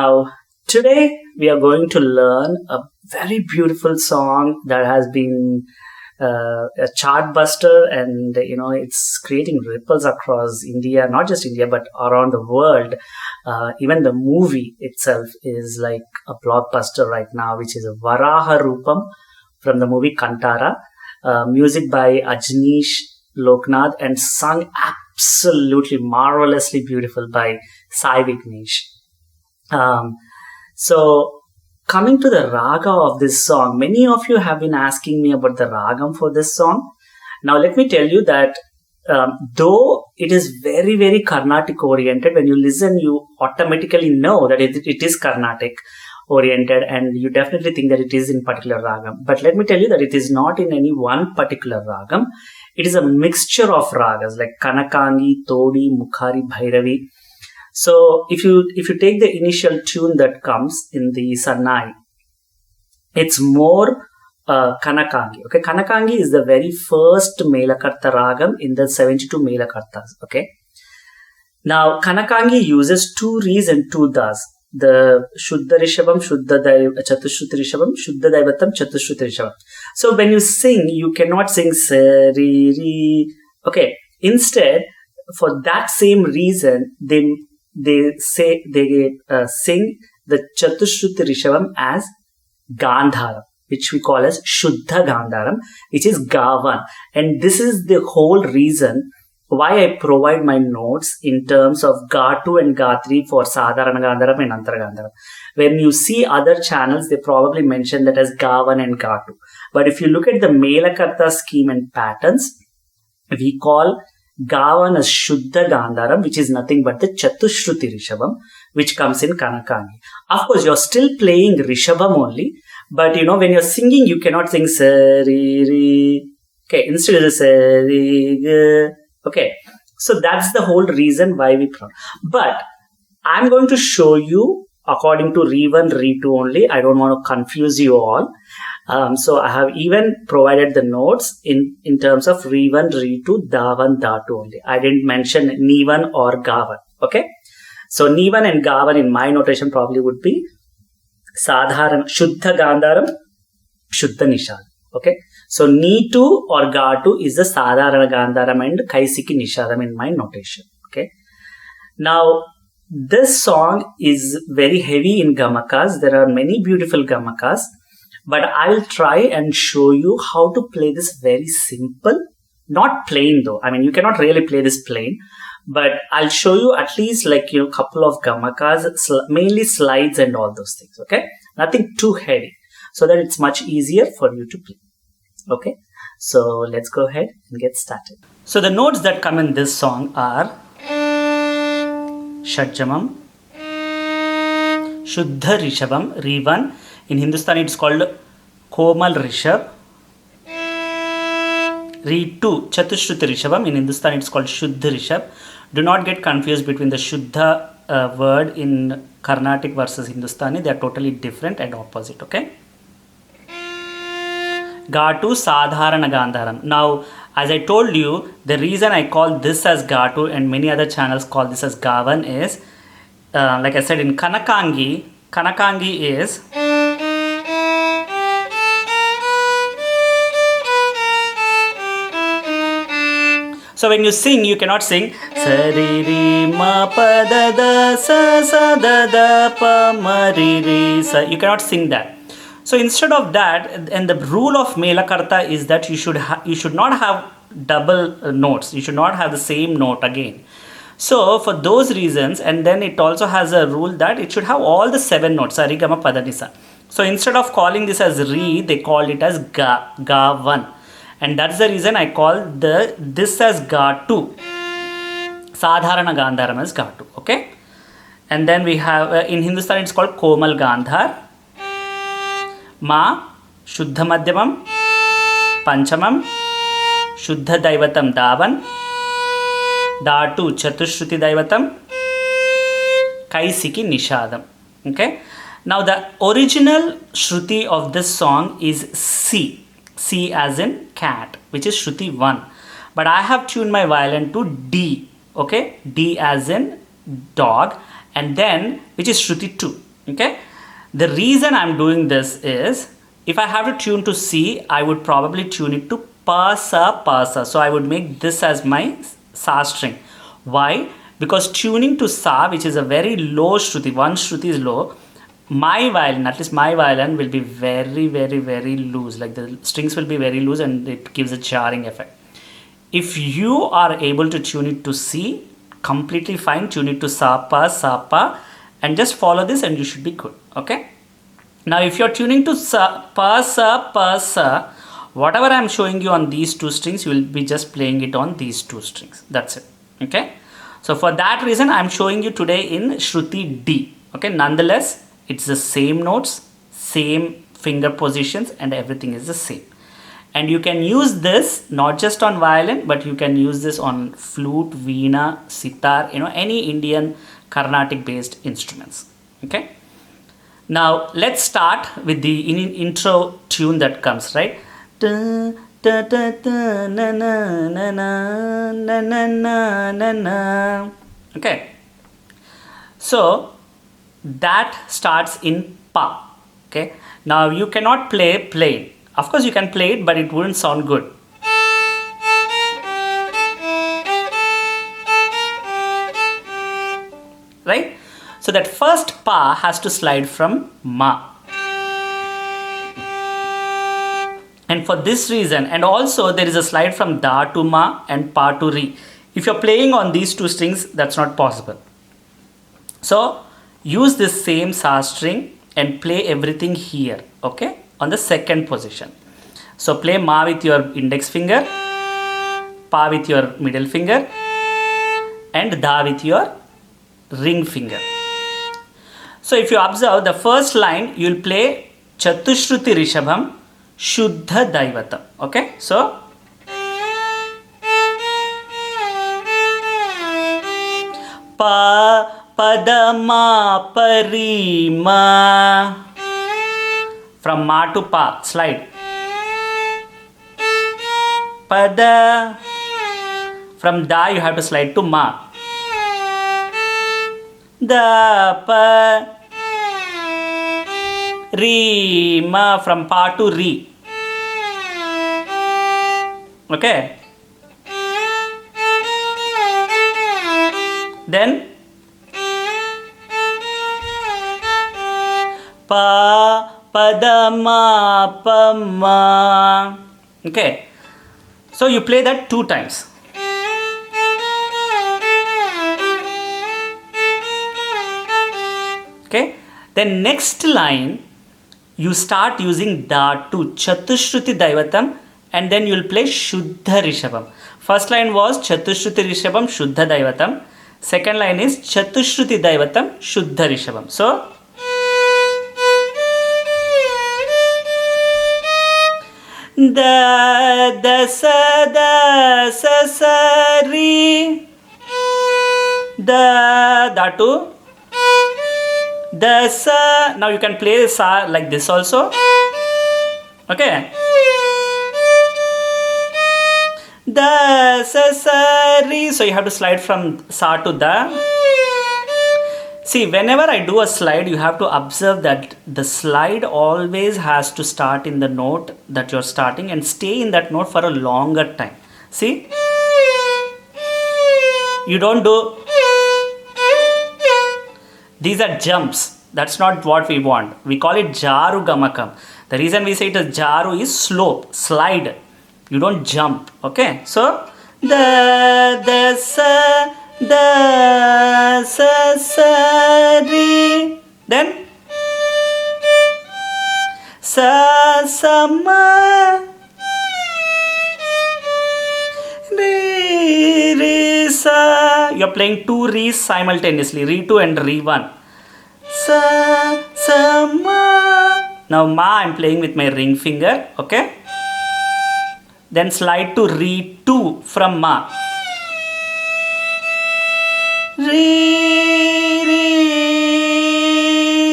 Now, today we are going to learn a very beautiful song that has been a chart buster, and it's creating ripples across India, not just India but around the world. Even the movie itself is like a blockbuster right now, which is Varaha Roopam from the movie Kantara. Music by Ajaneesh Loknath and sung absolutely marvelously beautiful by Sai Vignesh. So coming to the raga of this song, many of you have been asking me about the ragam for this song. Now let me tell you that though it is very, very Carnatic oriented, when you listen, you automatically know that it is Carnatic oriented, and you definitely think that it is in particular ragam. But let me tell you that it is not in any one particular ragam. It is a mixture of ragas like Kanakangi, Todi, Mukhari, Bhairavi. So if you take the initial tune that comes in the Sannai, it's more Kanakangi. Okay, Kanakangi is the very first Melakarta ragam in the 72 Melakartas. Okay, now Kanakangi uses 2 Ris and 2 Das. The Shuddha Rishabam, Chatushruti Rishabam, Shuddha Daivatam, Chatushruti Rishabam. So when you sing, you cannot sing Sa, Ri, Ri. Okay, instead, for that same reason, they sing the Chatushruti Rishabam as Gandharam, which we call as Shuddha Gandharam, which is Gavan. And this is the whole reason why I provide my notes in terms of Ga2 and Ga3 for Sadharana Gandharam and Antara Gandharam. When you see other channels, they probably mention that as Ga1 and Ga2. But if you look at the Melakarta scheme and patterns, we call Ga1 as Shuddha Gandharam, which is nothing but the Chatushruti Rishabam, which comes in Kanakangi. Of course, you're still playing Rishabam only, but when you're singing, you cannot sing Sa, Ri, Ri. Okay, instead of Sa, Ri, Ga. Okay, so that's the whole reason why we pronounce. But I'm going to show you according to Re1, Re2 only. I don't want to confuse you all. So I have even provided the notes in terms of Re1, Re2, Da1, Da2 only. I didn't mention Ni1 or Ga1. Okay, so Ni1 and Ga1 in my notation probably would be Sadharan, Shuddha Gandharam, Shuddha Nishad. Okay, so Ni2 or Ga2 is the Sadharana Gandharam and Kaisiki Nishadam in my notation. Okay, now this song is very heavy in Gamakas. There are many beautiful Gamakas, but I'll try and show you how to play this very simple, not plain though. I mean, you cannot really play this plain, but I'll show you at least couple of Gamakas, mainly slides and all those things. Okay, nothing too heavy, so that it's much easier for you to play. Okay, so let's go ahead and get started. So the notes that come in this song are Shadjamam, Shuddha Rishabam, Re1. In Hindustani it's called Komal Rishab. Re2, Chatushruti Rishabam. In Hindustani it's called Shuddha Rishab. Do not get confused between the Shuddha word in Carnatic versus Hindustani. They are totally different and opposite. Okay. Ga2, Sadharana Gandharam. Now, as I told you, the reason I call this as Ga2 and many other channels call this as Ga1 is, like I said, in Kanakangi is so when you sing, you cannot sing Sa Ri Ri Ma Pa Da Da Sa Sa Da Da Pa Ma Ri Ri Sa. You cannot sing that. So instead of that, and the rule of Melakarta is that you should not have double notes. You should not have the same note again. So for those reasons, and then it also has a rule that it should have all the 7 notes, Sarigama Padanisa. So instead of calling this as Re, they call it as Ga1. And that's the reason I call this as Ga2. Sadharana Gandharam as Ga2. Okay. And then we have, in Hindustani it's called Komal Gandhar. Ma, Shuddha Madhyamam, Panchamam, Shuddha Daivatam Davan, Da2 Chatushruti Daivatam, Kaisiki Nishadam. Okay. Now the original Shruti of this song is C. C as in cat, which is Shruti 1. But I have tuned my violin to D. Okay. D as in dog. And then, which is Shruti 2. Okay, the reason I'm doing this is, if I have to tune to C, I would probably tune it to pa sa pa sa. So I would make this as my sa string. Why? Because tuning to sa, which is a very low shruti, one shruti is low, my violin, at least my violin, will be very, very, very loose. Like the strings will be very loose and it gives a jarring effect. If you are able to tune it to C, completely fine. Tune it to sa pa, and just follow this and you should be good. Okay. Now if you're tuning to pa sa, whatever I'm showing you on these two strings, you will be just playing it on these two strings. That's it. Okay. So for that reason, I'm showing you today in Shruti D. Okay. Nonetheless, it's the same notes, same finger positions, and everything is the same. And you can use this not just on violin, but you can use this on flute, veena, sitar, any Indian Carnatic based instruments. Okay. Now let's start with the intro tune that comes, right? Da, da, da, da, na, na, na, na, na, na, na, na. Okay. So that starts in pa. Okay. Now you cannot play plain. Of course you can play it, but it wouldn't sound good. Right? So that first pa has to slide from ma. And for this reason, and also there is a slide from da to ma and pa to re. If you're playing on these two strings, that's not possible. So use this same sa string and play everything here, okay, on the second position. So play ma with your index finger, pa with your middle finger, and da with your ring finger. So if you observe the first line, you will play Chatushruti Rishabham, Shuddha Daivatam. Okay, so pa padama parima, from ma to pa, slide. Pada, from da you have to slide to ma. Da pa, re ma, from pa to re. Okay. Then pa padama pama. Okay. So you play that 2 times. Okay. Then next line, you start using da to Chatushruti Daivatam, and then you will play Shuddha Rishabham. First line was Chatushruti Rishabham, Shuddha Daivatam. Second line is Chatushruti Daivatam, Shuddha Rishabham. So da sa sa re, da to da sa. Now you can play sa like this also. Okay. Da sa sa re. So you have to slide from sa to da. See, whenever I do a slide, you have to observe that the slide always has to start in the note that you're starting and stay in that note for a longer time. See? You don't do. These are jumps. That's not what we want. We call it jaru gamakam. The reason we say it as jaru is slope, slide. You don't jump. Okay? So, da sa. Da sa sa re, then sa sa ma re re sa. You're playing 2 re's simultaneously, re 2 and re 1. Sa sa ma. Now ma I'm playing with my ring finger. Okay. Then slide to re 2 from ma. Re, re,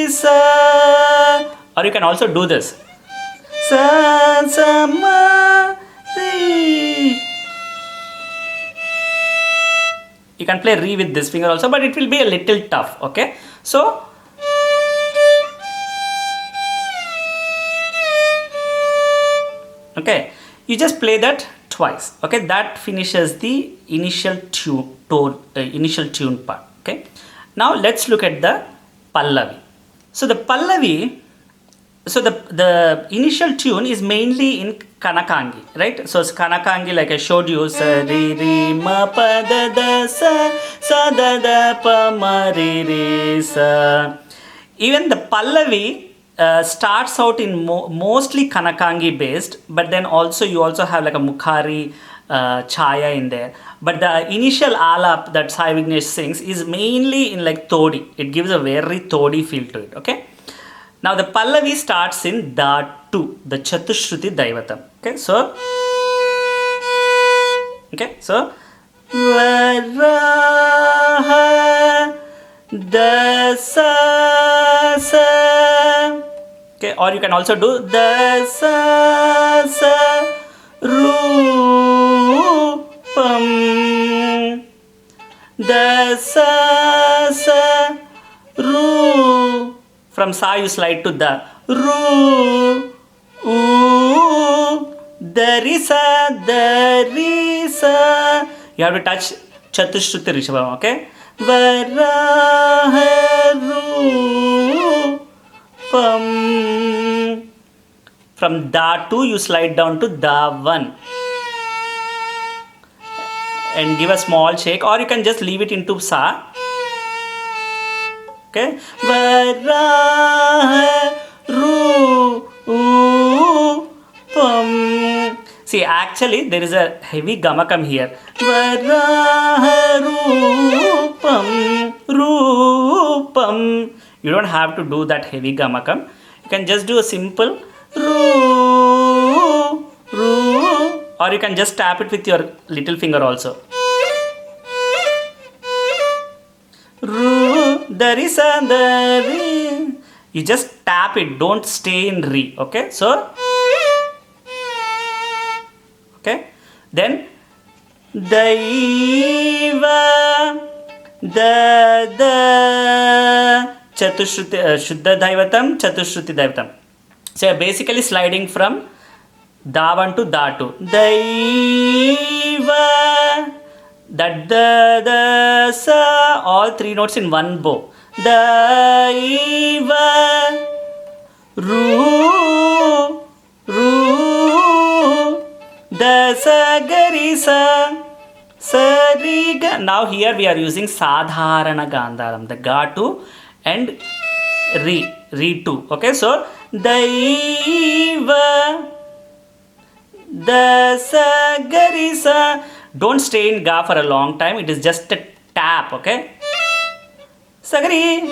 sa. Or you can also do this. Sa, sa, ma, re. You can play re with this finger also, but it will be a little tough. Okay. So, Okay, you just play that twice. Okay, that finishes the initial tune part. Okay, now let's look at the Pallavi. So the Pallavi, so the initial tune is mainly in Kanakangi, right? So it's Kanakangi, like I showed you, sa re re ma pa da da sa da da pa ma re re sa. Even the Pallavi starts out in mostly Kanakangi based, but then also you also have like a Mukhari Chaya in there. But the initial alap that Sai Vignesh sings is mainly in like Todi. It gives a very Todi feel to it. Okay. Now the Pallavi starts in Dhatu, the Chatushruti Daivatam. Okay, so Varaha Dasa Sa. Okay, or you can also do Dasa Sa Roopam Dasa Sa Roopam. From Sa you slide to Da. Ru, U, Darisa, Darisa. You have to touch Chatushruti Rishabham, okay? Varaha Roopam. From Da 2 you slide down to Da 1. And give a small shake, or you can just leave it into Sa. Okay, Varaha Roopam. See, actually there is a heavy gamakam here. Varaha Roopam. You don't have to do that heavy gamakam. You can just do a simple or you can just tap it with your little finger also. There is a there. You just tap it, don't stay in re. Okay, so okay, then Daiva da Chatushruti Shuddha Daivatam Chatushruti Daivatam. So you're basically sliding from Da 1 to Da 2. Daiva. That the sa, all three notes in one bow. Daiva Ru da sa gari sa sariga. Now here we are using Sadharana Gandharam, the Ga 2 and Re 2. Okay, so Daiva da sa gari sa. Don't stay in Ga for a long time. It is just a tap, okay? Sagri.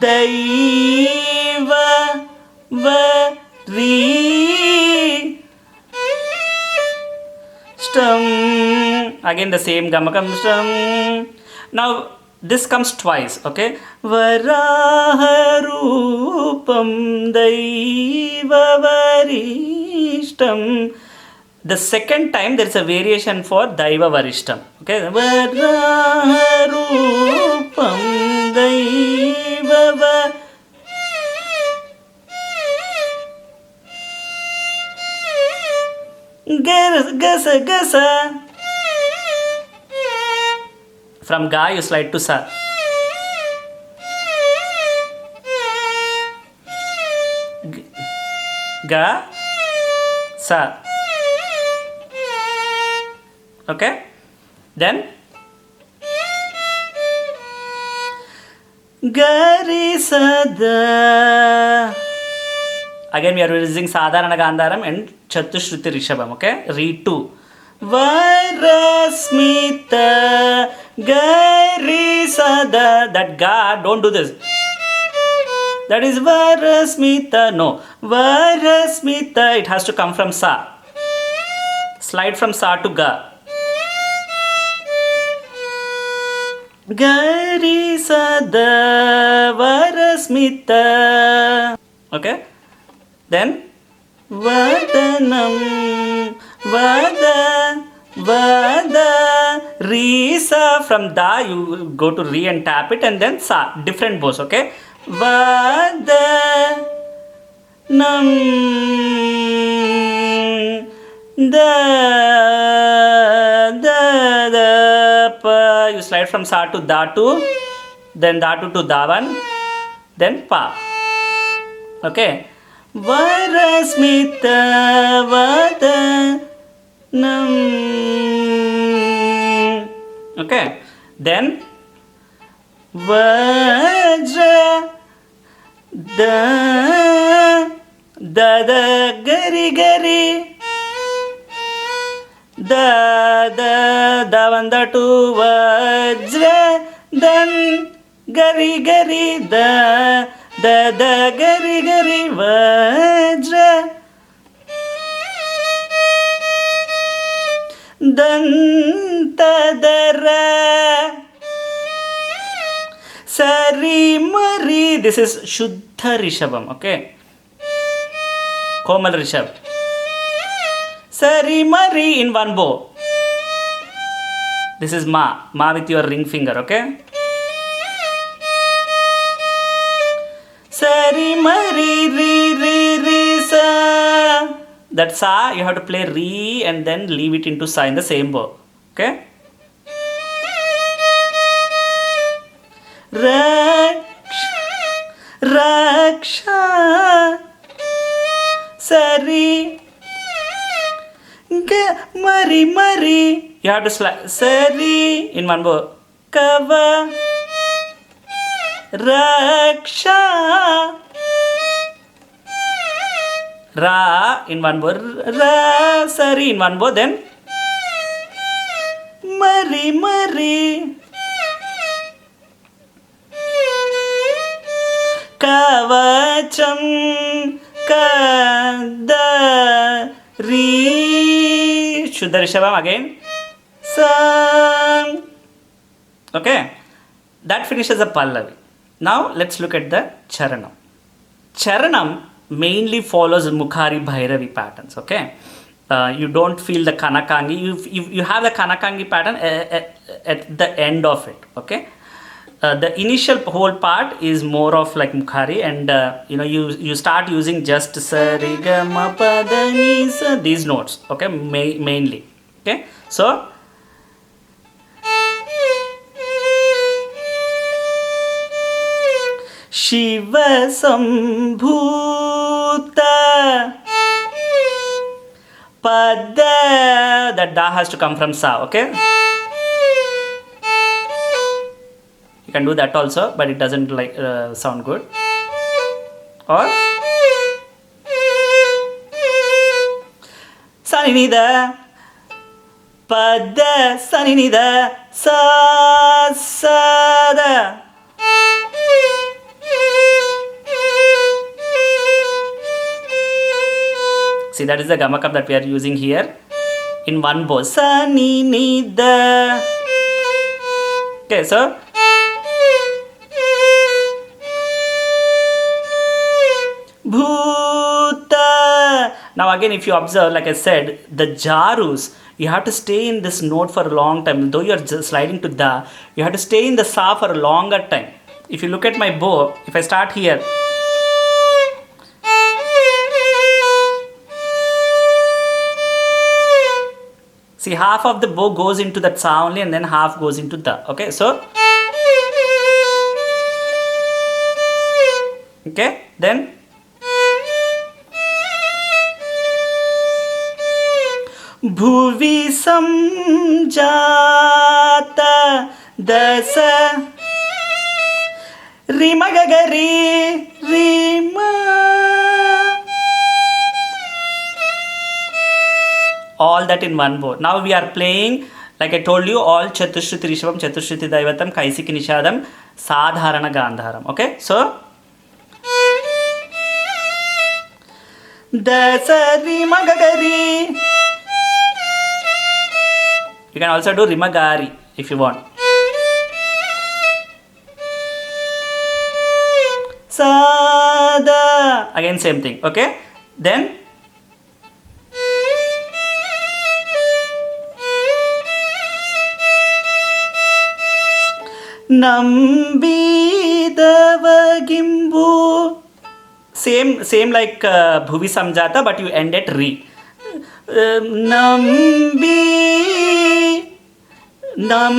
Daiva Vari Stam. Again the same gamakam Stam. Now this comes twice, okay? Varaha Roopam Daiva Varishtam. The second time there is a variation for Daiva Varishtam. Okay? Varaha Roopam Daiva Varishtam. Gasa. From Ga you slide to Sa. Ga, Sa. Okay? Then Gari Sada. Again we are using Sadharana Gandharam and Chatushruti Rishabham. Okay? Re 2. Varasmita Gari Sada. That Ga, don't do this. That is Varasmita. No. Varasmita. It has to come from Sa. Slide from Sa to Ga. Gari Sada Varasmita. Okay? Then Vadanam Vada Re Sa. From Da you go to Re and tap it, and then Sa. Different bows, okay? Vada nam da da da pa. You slide from sa to da to, then da to davan, then pa. Okay. Varasmita vadanam. Okay. Then vajra da da da gari gari da da da vanda to vajra dan gari gari da da da gari gari vajra dantadara sari mari. This is Shuddha Rishabam. Okay, Komal Rishab. Sari mari in one bow. This is ma with your ring finger. Okay, sari mari ri ri ri sa. That sa you have to play re and then leave it into sa in the same bow. Okay, raksha sari mari mari. You have to slide sari in one bow. Kava raksha ra in one bow. Ra sari in one bow. Then mari mari. Kavacham kadari. Shuddha Rishabam again. Sam. Okay, that finishes the Pallavi. Now let's look at the Charanam. Charanam mainly follows Mukhari Bhairavi patterns. Okay, you don't feel the Kanakangi. You have the Kanakangi pattern at the end of it. Okay, the initial whole part is more of like Mukhari, and you start using just sa re ga ma pa da ni sa, these notes. Okay, mainly. Okay, so Shiva Sambhuta Pada. That da has to come from sa. Okay, you can do that also, but it doesn't sound good. Or saninida pada saninida sa sada. See, that is the gamakam that we are using here in one bow. Sa ni ni da. Okay, so bhuta. Now again, if you observe, like I said, the jarus, you have to stay in this note for a long time. Though you are just sliding to da, you have to stay in the sa for a longer time. If you look at my bow, if I start here, see, half of the bow goes into that sa only, and then half goes into da. Okay, so okay, then bhuvi samjata dasa rima gagari rima. All that in one bow. Now we are playing, like I told you, all Chatushruti Rishabam, Chatushruti Daivatam, Kaisiki Nishadam, Sadharana Gandharam. Okay, so Dasa Rima Gagari. You can also do Rimagari if you want. Sada. Again same thing. Okay, then Nambidavagimbu same like Bhuvi Samjata, but you end at Re. Nambi Nam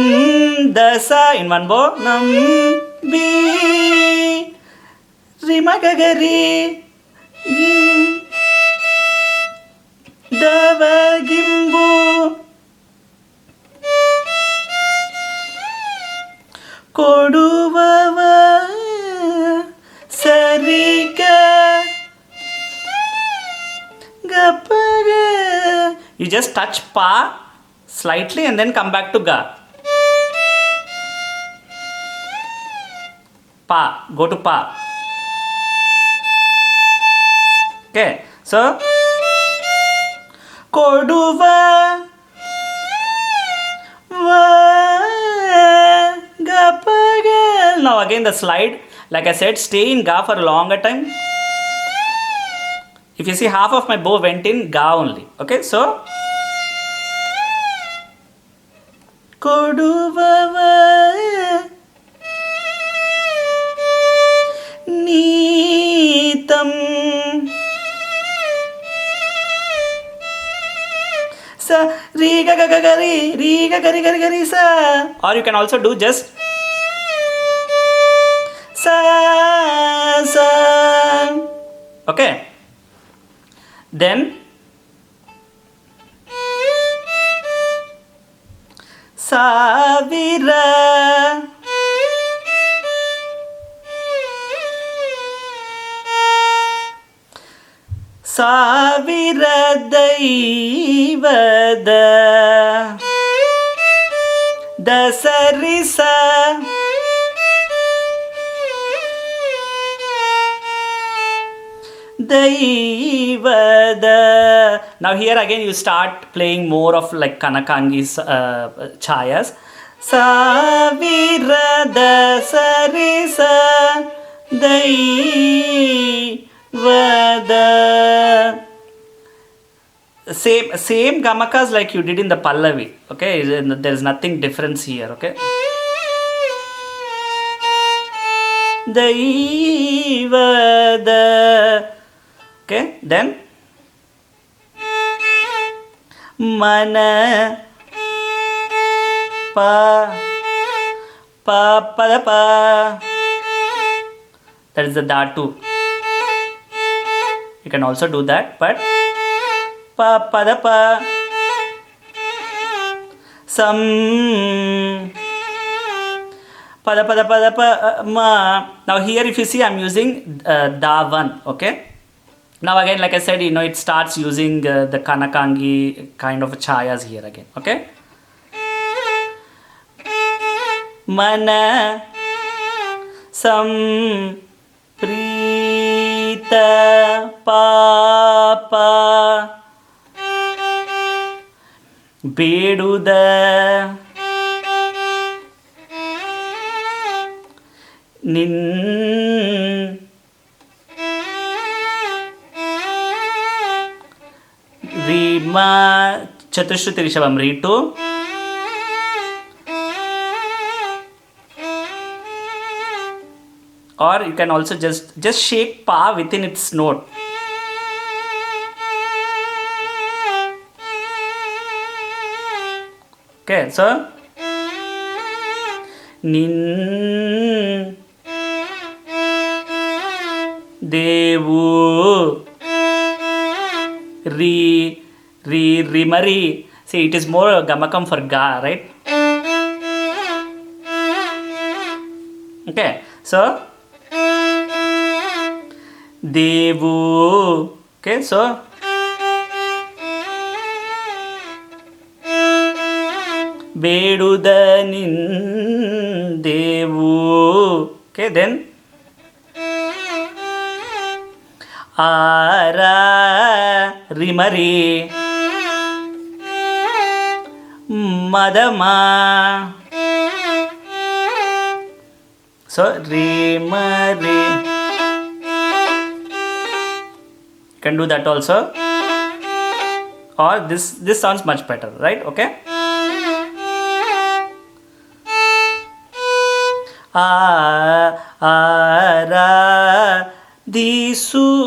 Dasa in one bow. Nambi Rimagagari Davagimbu Koduvava Sarika Gapaga. You just touch Pa slightly and then come back to Ga. Pa, go to Pa. Okay, so Koduva Va Gapaga. Now again the slide, like I said, stay in Ga for a longer time. If you see, half of my bow went in Ga only. Okay, so Koduvava Neetam Sa Riga Gagari Riga Gari Gari Gari Sa. Or you can also do just Sa Sa. Okay. Then Savira Savira Daivada Dasarisa Daivada. Now here again you start playing more of like Kanakangi's chayas. Savirada Sarisa Daivada. Same gamakas like you did in the Pallavi. Okay, there is nothing difference here. Okay. Daivada. Okay, then Mana Pa Pa Pa Pa. That is the Dhatu. You can also do that, but Pa Pa Pa. Sam Pada Pada Pada Pa Ma. Now here if you see, I'm using Da1. Okay. Now again, like I said, it starts using the Kanakangi kind of chayas here again. Okay. Mana Sam Prita Papa Beduda Nin Rima Chatushruti Rishabam Ritu. Or you can also just shake Pa within its note. Okay, so Nin Devu Rimari. See, it is more gamakam for Ga, right? Okay, so Devu. Okay, so Bedudanin Devu. Okay, then Ara Rimari Madama. So Rimari. You can do that also. Or this sounds much better, right? Okay. Ara Disu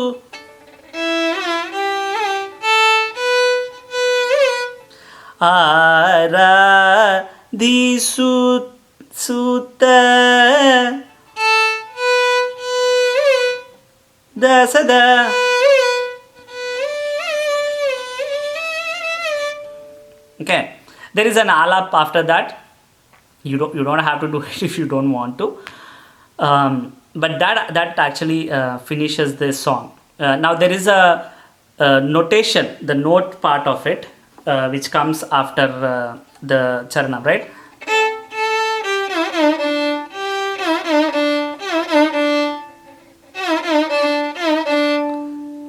da sa da. Okay, there is an alap after that. You don't have to do it if you don't want to. But that actually finishes this song. Now there is a notation, the note part of it, which comes after the charanam, right?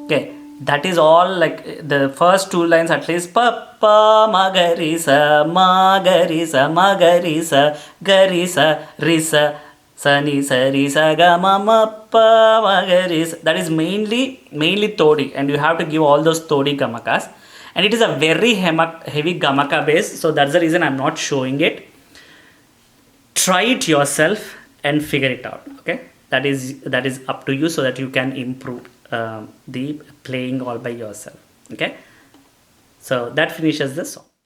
Okay, that is all, like the first two lines at least. Pa pa magarisa magarisa magarisa garisa risa sani sarisa gama ma pa magarisa. That is mainly todi, and you have to give all those todi gamakas. And it is a very heavy gamaka base, so that's the reason I'm not showing it. Try it yourself and figure it out. Okay, that is up to you, so that you can improve the playing all by yourself. Okay, so that finishes the song.